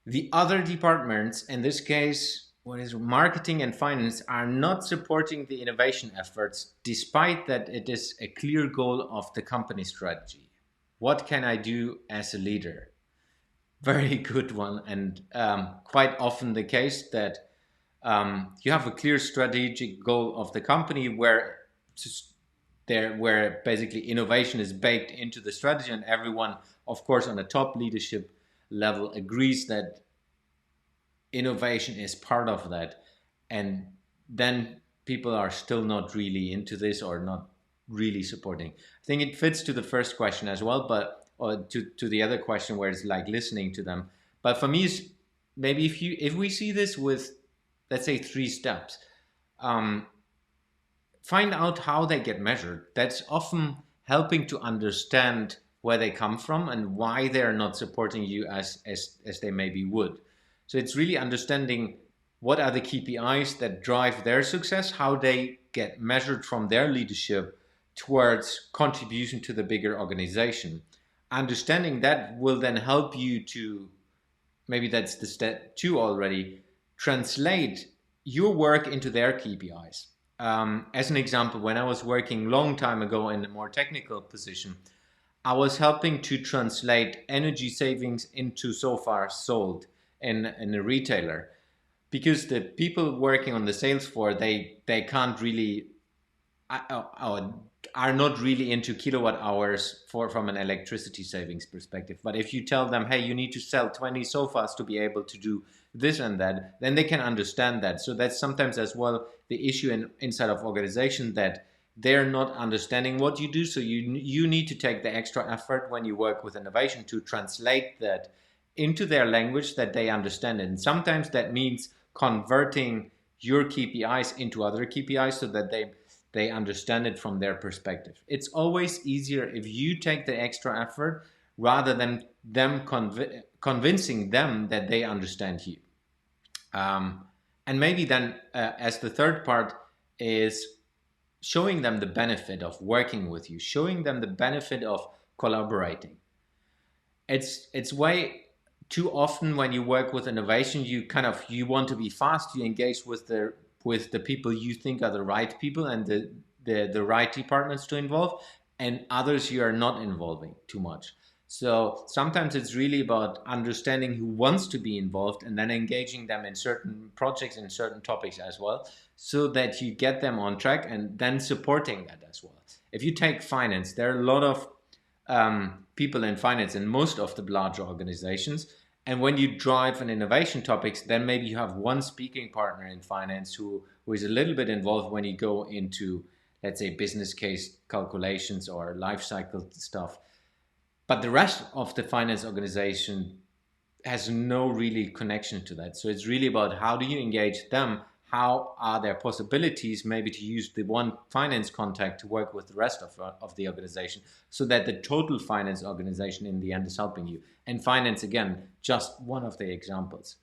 The other departments, in this case, what is marketing and finance, are not supporting the innovation efforts, despite that it is a clear goal of the company strategy. What can I do as a leader? Very good one, and quite often the case that you have a clear strategic goal of the company where basically innovation is baked into the strategy, and everyone, of course, on the top leadership level agrees that innovation is part of that. And then people are still not really into this or not really supporting. I think it fits to the first question as well, but or to the other question where it's like listening to them. But for me, it's maybe if we see this with, let's say, 3 steps. um, Find out how they get measured. That's often helping to understand where they come from and why they're not supporting you as they maybe would. So it's really understanding what are the KPIs that drive their success, how they get measured from their leadership towards contribution to the bigger organization. Understanding that will then help you to, maybe that's the step 2 already, translate your work into their KPIs. As an example, when I was working long time ago in a more technical position, I was helping to translate energy savings into so far sold in a retailer, because the people working on the sales floor, they can't really are not really into kilowatt hours from an electricity savings perspective. But if you tell them, hey, you need to sell 20 sofas to be able to do this and that, then they can understand that. So that's sometimes as well the issue inside of organization, that they're not understanding what you do. So you need to take the extra effort when you work with innovation to translate that into their language that they understand. And sometimes that means converting your KPIs into other KPIs so that they understand it from their perspective. It's always easier if you take the extra effort rather than them convincing them that they understand you. And maybe then, as the third part, is showing them the benefit of working with you, showing them the benefit of collaborating. It's way too often when you work with innovation, you want to be fast, you engage with the people you think are the right people and the right departments to involve, and others you are not involving too much. So sometimes it's really about understanding who wants to be involved and then engaging them in certain projects and certain topics as well, so that you get them on track and then supporting that as well. If you take finance, there are a lot of people in finance in most of the larger organizations. And when you drive an innovation topics, then maybe you have one speaking partner in finance who is a little bit involved when you go into, let's say, business case calculations or life cycle stuff. But the rest of the finance organization has no really connection to that. So it's really about how do you engage them? How are there possibilities maybe to use the one finance contact to work with the rest of the organization, so that the total finance organization in the end is helping you? And finance, again, just one of the examples.